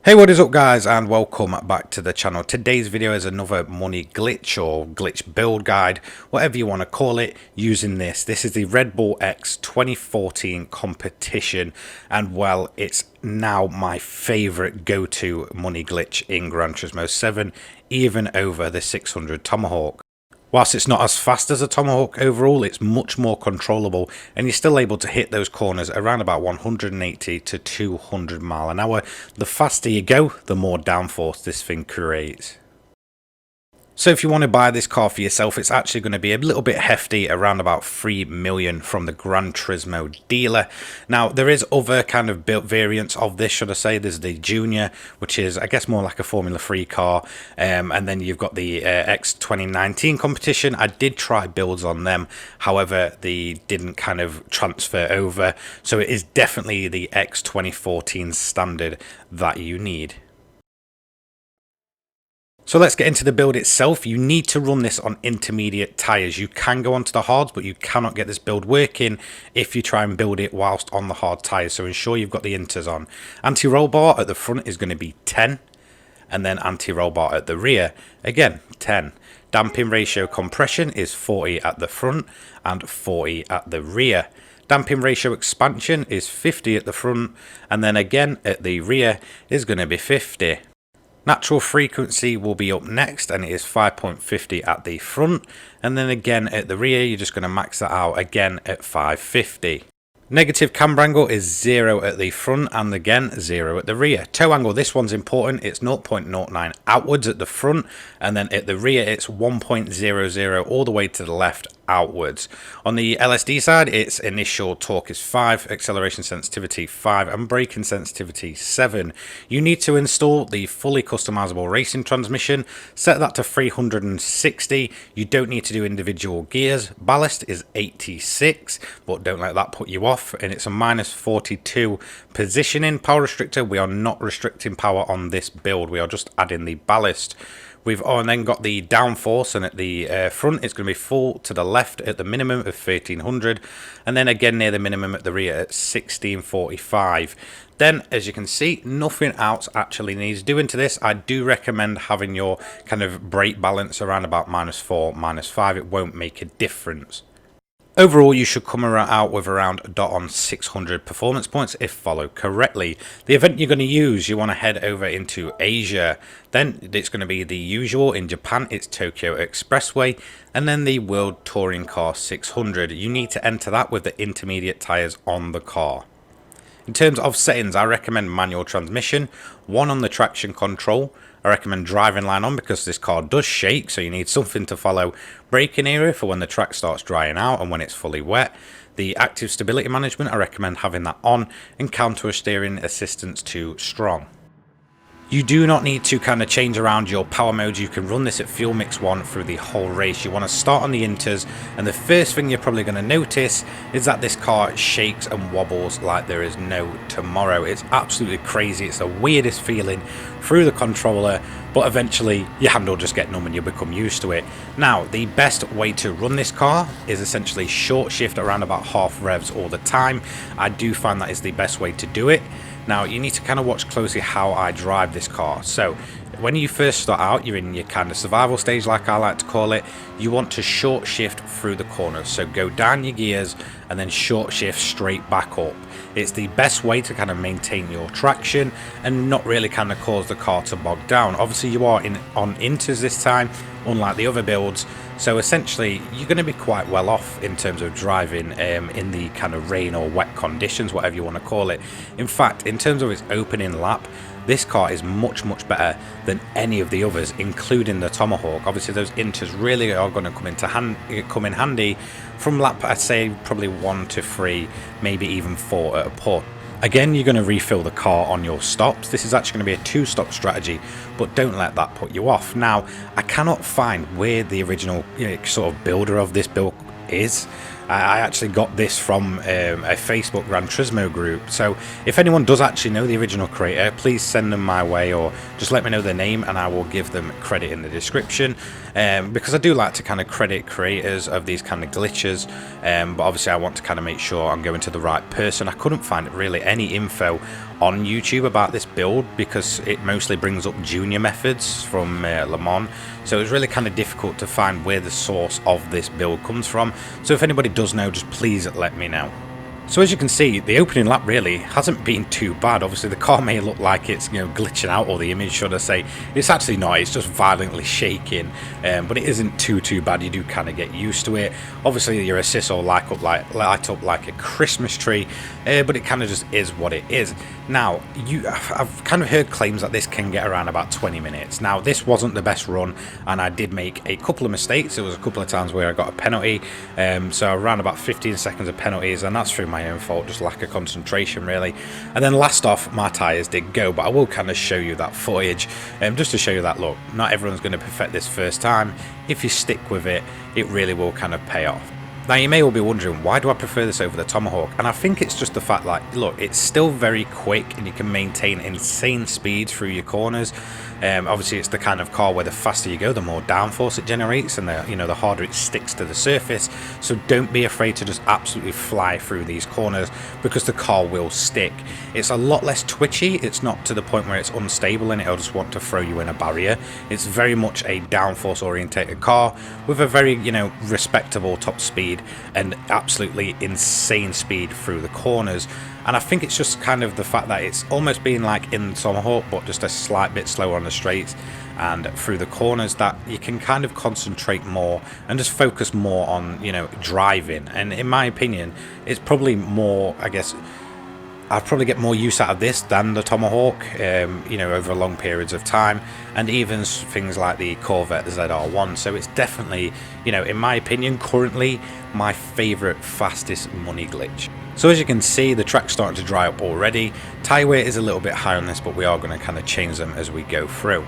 Hey, what is up guys, and welcome back to the channel. Today's video is another money glitch or glitch build guide, whatever you want to call it, using this. This is the Red Bull X2014 competition, and well, it's now my favorite go-to money glitch in Gran Turismo 7, even over the 600 Tomahawk. Whilst it's not as fast as a Tomahawk overall, it's much more controllable, and you're still able to hit those corners around about 180 to 200 mile an hour. The faster you go, the more downforce this thing creates. So if you want to buy this car for yourself, it's actually going to be a little bit hefty, around about 3 million from the Gran Turismo dealer. Now, there is other kind of built variants of this, should I say. There's the Junior, which is, I guess, more like a Formula 3 car. And then you've got the X2019 competition. I did try builds on them. However, they didn't kind of transfer over. So it is definitely the X2014 standard that you need. So let's get into the build itself. You need to run this on intermediate tyres. You can go onto the hards, but you cannot get this build working if you try and build it whilst on the hard tyres. So ensure you've got the inters on. Anti-roll bar at the front is going to be 10, and then anti-roll bar at the rear, again, 10. Damping ratio compression is 40 at the front and 40 at the rear. Damping ratio expansion is 50 at the front, and then again at the rear is going to be 50. Natural frequency will be up next, and it is 5.50 at the front, and then again at the rear you're just going to max that out again at 550. Negative camber angle is 0 at the front, and again 0 at the rear. Toe angle, this one's important, it's 0.09 outwards at the front, and then at the rear it's 1.00 all the way to the left outwards. On the LSD side, its initial torque is 5, acceleration sensitivity 5, and braking sensitivity 7. You need to install the fully customizable racing transmission, set that to 360. You don't need to do individual gears. Ballast is 86, but don't let that put you off, and it's a -42 positioning. Power restrictor, we are not restricting power on this build, we are just adding the ballast. We've then got the downforce, and at the front it's going to be full to the left at the minimum of 1300, and then again near the minimum at the rear at 1645. Then, as you can see, nothing else actually needs doing to this. I do recommend having your kind of brake balance around about -4, -5. It won't make a difference. Overall, you should come out with around on 600 performance points if followed correctly. The event you're going to use, you want to head over into Asia. Then it's going to be the usual. In Japan, it's Tokyo Expressway, and then the World Touring Car 600. You need to enter that with the intermediate tyres on the car. In terms of settings, I recommend manual transmission, 1 on the traction control. I recommend driving line on because this car does shake, so you need something to follow. Braking area for when the track starts drying out and when it's fully wet. The active stability management, I recommend having that on, and counter steering assistance to strong. You do not need to kind of change around your power modes. You can run this at fuel mix 1 through the whole race. You want to start on the inters, and the first thing you're probably going to notice is that this car shakes and wobbles like there is no tomorrow. It's absolutely crazy. It's the weirdest feeling through the controller, but eventually your hand will just get numb and you'll become used to it. Now, the best way to run this car is essentially short shift around about half revs all the time. I do find that is the best way to do it. Now, you need to kind of watch closely how I drive this car. So when you first start out, you're in your kind of survival stage, like I like to call it. You want to short shift through the corners. So go down your gears and then short shift straight back up. It's the best way to kind of maintain your traction and not really kind of cause the car to bog down. Obviously, you are on inters this time, unlike the other builds. So essentially, you're going to be quite well off in terms of driving in the kind of rain or wet conditions, whatever you want to call it. In fact, in terms of its opening lap, this car is much better than any of the others, including the Tomahawk. Obviously, those inters really are going to come in handy from lap, I'd say, probably 1 to 3, maybe even 4 at a putt. Again, you're going to refill the car on your stops. This is actually going to be a 2-stop strategy, but don't let that put you off. Now, I cannot find where the original sort of builder of this build is. I actually got this from a Facebook Gran Turismo group, so if anyone does actually know the original creator, please send them my way, or just let me know their name and I will give them credit in the description, because I do like to kind of credit creators of these kind of glitches, but obviously I want to kind of make sure I'm going to the right person. I couldn't find really any info on YouTube about this build because it mostly brings up junior methods from Le Mans, so it's really kind of difficult to find where the source of this build comes from. So if anybody does know, just please let me know. So as you can see, the opening lap really hasn't been too bad. Obviously the car may look like it's, you know, glitching out, or the image should I say. It's actually not, it's just violently shaking, but it isn't too bad. You do kind of get used to it. Obviously your assist will light up like a Christmas tree, but it kind of just is what it is. Now, I've kind of heard claims that this can get around about 20 minutes. Now, this wasn't the best run, and I did make a couple of mistakes. There was a couple of times where I got a penalty, so around about 15 seconds of penalties, and that's through my own fault, just lack of concentration, really. And then last off, my tyres did go, but I will kind of show you that footage, just to show you that, look, not everyone's going to perfect this first time. If you stick with it, it really will kind of pay off. Now you may all be wondering, why do I prefer this over the Tomahawk? And I think it's just the fact that, look, it's still very quick and you can maintain insane speeds through your corners. Obviously it's the kind of car where the faster you go, the more downforce it generates, and the harder it sticks to the surface. So don't be afraid to just absolutely fly through these corners, because the car will stick. It's a lot less twitchy. It's not to the point where it's unstable and it'll just want to throw you in a barrier. It's very much a downforce orientated car with a very, respectable top speed and absolutely insane speed through the corners. And I think it's just kind of the fact that it's almost been like in Tomahawk, but just a slight bit slower on the straights and through the corners, that you can kind of concentrate more and just focus more on, driving. And in my opinion, it's probably more, I guess, I'd probably get more use out of this than the Tomahawk, over long periods of time, and even things like the Corvette ZR1. So it's definitely, in my opinion, currently my favourite fastest money glitch. So as you can see, the track's starting to dry up already. Tyre weight is a little bit high on this, but we are going to kind of change them as we go through.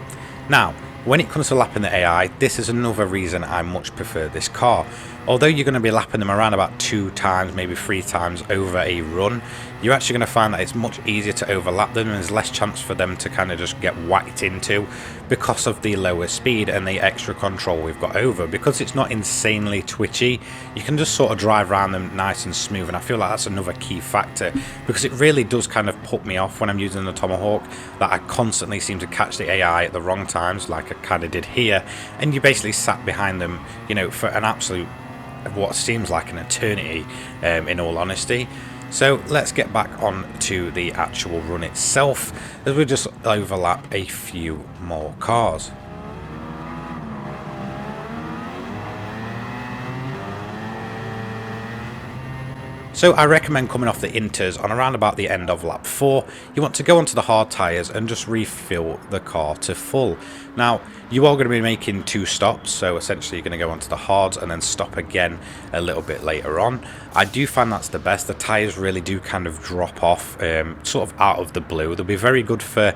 Now, when it comes to lapping the AI, this is another reason I much prefer this car. Although you're going to be lapping them around about 2 times, maybe 3 times over a run, you're actually going to find that it's much easier to overlap them, and there's less chance for them to kind of just get whacked into because of the lower speed and the extra control we've got over. Because it's not insanely twitchy, you can just sort of drive around them nice and smooth, and I feel like that's another key factor, because it really does kind of put me off when I'm using the Tomahawk, that I constantly seem to catch the AI at the wrong times, like I kind of did here, and you basically sat behind them, for an absolute, what seems like an eternity, in all honesty. So let's get back on to the actual run itself, as we just overlap a few more cars. So I recommend coming off the inters on around about the end of lap 4. You want to go onto the hard tyres and just refill the car to full. Now, you are going to be making 2 stops, so essentially you're going to go onto the hards and then stop again a little bit later on. I do find that's the best. The tyres really do kind of drop off, sort of out of the blue. They'll be very good for,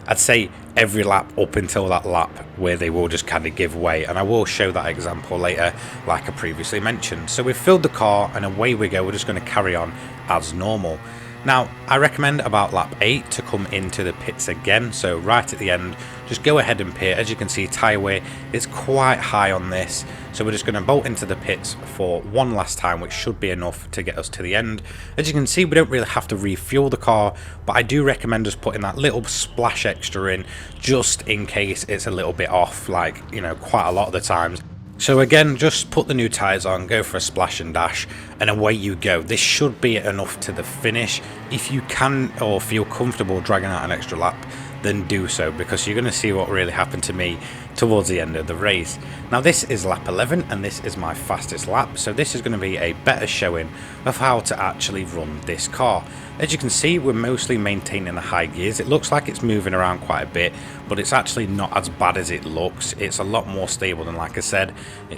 I'd say, every lap up until that lap where they will just kind of give way, and I will show that example later like I previously mentioned. So we've filled the car and away we go. We're just going to carry on as normal. Now, I recommend about lap 8 to come into the pits again, so right at the end, just go ahead and pit. As you can see, tyre weight is quite high on this, so we're just going to bolt into the pits for one last time, which should be enough to get us to the end. As you can see, we don't really have to refuel the car, but I do recommend just putting that little splash extra in, just in case it's a little bit off, like, quite a lot of the times. So again, just put the new tyres on, go for a splash and dash, and away you go. This should be enough to the finish. If you can or feel comfortable dragging out an extra lap, then do so, because you're going to see what really happened to me towards the end of the race. Now this is lap 11 and this is my fastest lap, so this is going to be a better showing of how to actually run this car. As you can see, we're mostly maintaining the high gears. It looks like it's moving around quite a bit, but it's actually not as bad as it looks. It's a lot more stable than, like I said,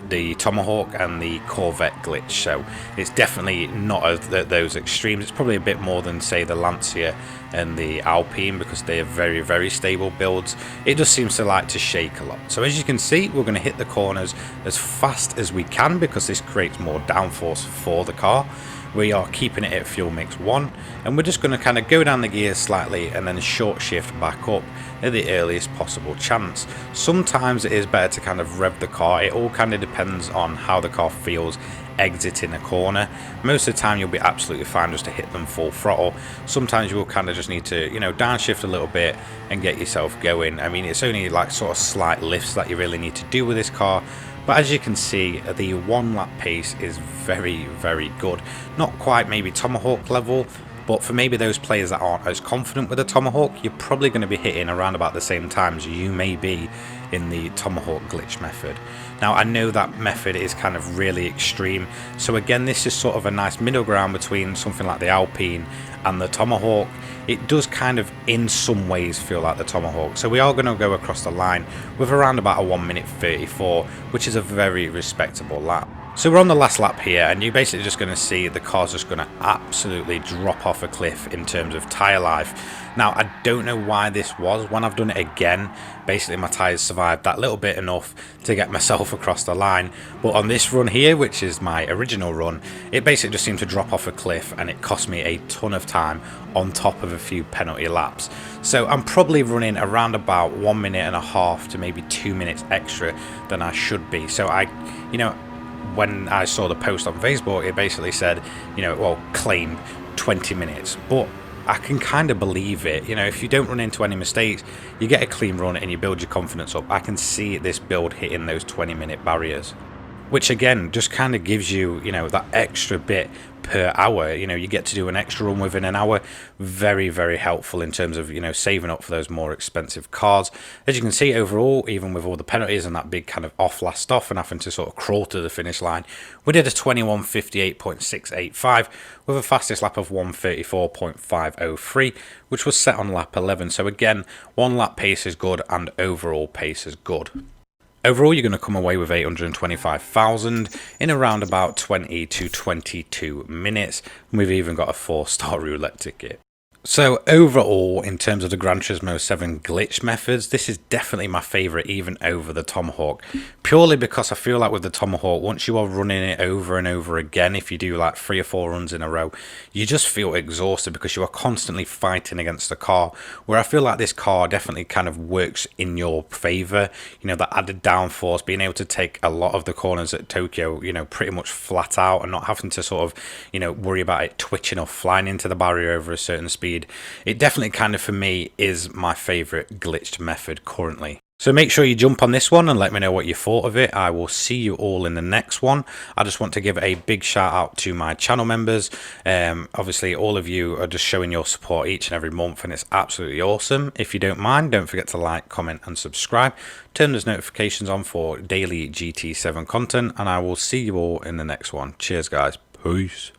the Tomahawk and the Corvette glitch, so it's definitely not at those extremes. It's probably a bit more than, say, the Lancia and the Alpine, because they are very, very stable builds. It just seems to like to shake a lot. So as you can see, we're going to hit the corners as fast as we can, because this creates more downforce for the car. We are keeping it at fuel mix 1, and we're just going to kind of go down the gears slightly and then short shift back up at the earliest possible chance. Sometimes it is better to kind of rev the car. It all kind of depends on how the car feels exiting a corner. Most of the time you'll be absolutely fine just to hit them full throttle. Sometimes you will kind of just need to, you know, downshift a little bit and get yourself going. I mean, it's only like sort of slight lifts that you really need to do with this car. But as you can see, the 1 lap pace is very, very good. Not quite maybe Tomahawk level, but for maybe those players that aren't as confident with the Tomahawk, you're probably going to be hitting around about the same times you may be in the Tomahawk glitch method. Now, I know that method is kind of really extreme, so again, this is sort of a nice middle ground between something like the Alpine and the Tomahawk. It does kind of in some ways feel like the Tomahawk, so we are going to go across the line with around about a 1:34, which is a very respectable lap. So we're on the last lap here, and you're basically just going to see the car's just going to absolutely drop off a cliff in terms of tyre life. Now, I don't know why this was. When I've done it again, basically my tyres survived that little bit enough to get myself across the line. But on this run here, which is my original run, it basically just seemed to drop off a cliff, and it cost me a ton of time on top of a few penalty laps. So I'm probably running around about 1.5 to maybe 2 minutes extra than I should be. So when I saw the post on Facebook, it basically said, claim 20 minutes. But I can kind of believe it. You know, if you don't run into any mistakes, you get a clean run and you build your confidence up. I can see this build hitting those 20-minute barriers, which again just kind of gives you, that extra bit per hour. You get to do an extra run within an hour. Very, very helpful in terms of, saving up for those more expensive cars. As you can see, overall, even with all the penalties and that big kind of last off and having to sort of crawl to the finish line, we did a 21:58.685 with a fastest lap of 1:34.503, which was set on lap 11. So again, 1 lap pace is good and overall pace is good. Overall, you're going to come away with 825,000 in around about 20 to 22 minutes. And we've even got a 4-star roulette ticket. So overall, in terms of the Gran Turismo 7 glitch methods, this is definitely my favourite, even over the Tomahawk. Purely because I feel like with the Tomahawk, once you are running it over and over again, if you do like 3 or 4 runs in a row, you just feel exhausted because you are constantly fighting against the car. Where I feel like this car definitely kind of works in your favour. That added downforce, being able to take a lot of the corners at Tokyo, pretty much flat out and not having to sort of, worry about it twitching or flying into the barrier over a certain speed. It definitely kind of, for me, is my favourite glitched method currently. So make sure you jump on this one and let me know what you thought of it. I will see you all in the next one. I just want to give a big shout out to my channel members. Obviously, all of you are just showing your support each and every month, and it's absolutely awesome. If you don't mind, don't forget to like, comment and subscribe. Turn those notifications on for daily GT7 content, and I will see you all in the next one. Cheers, guys. Peace.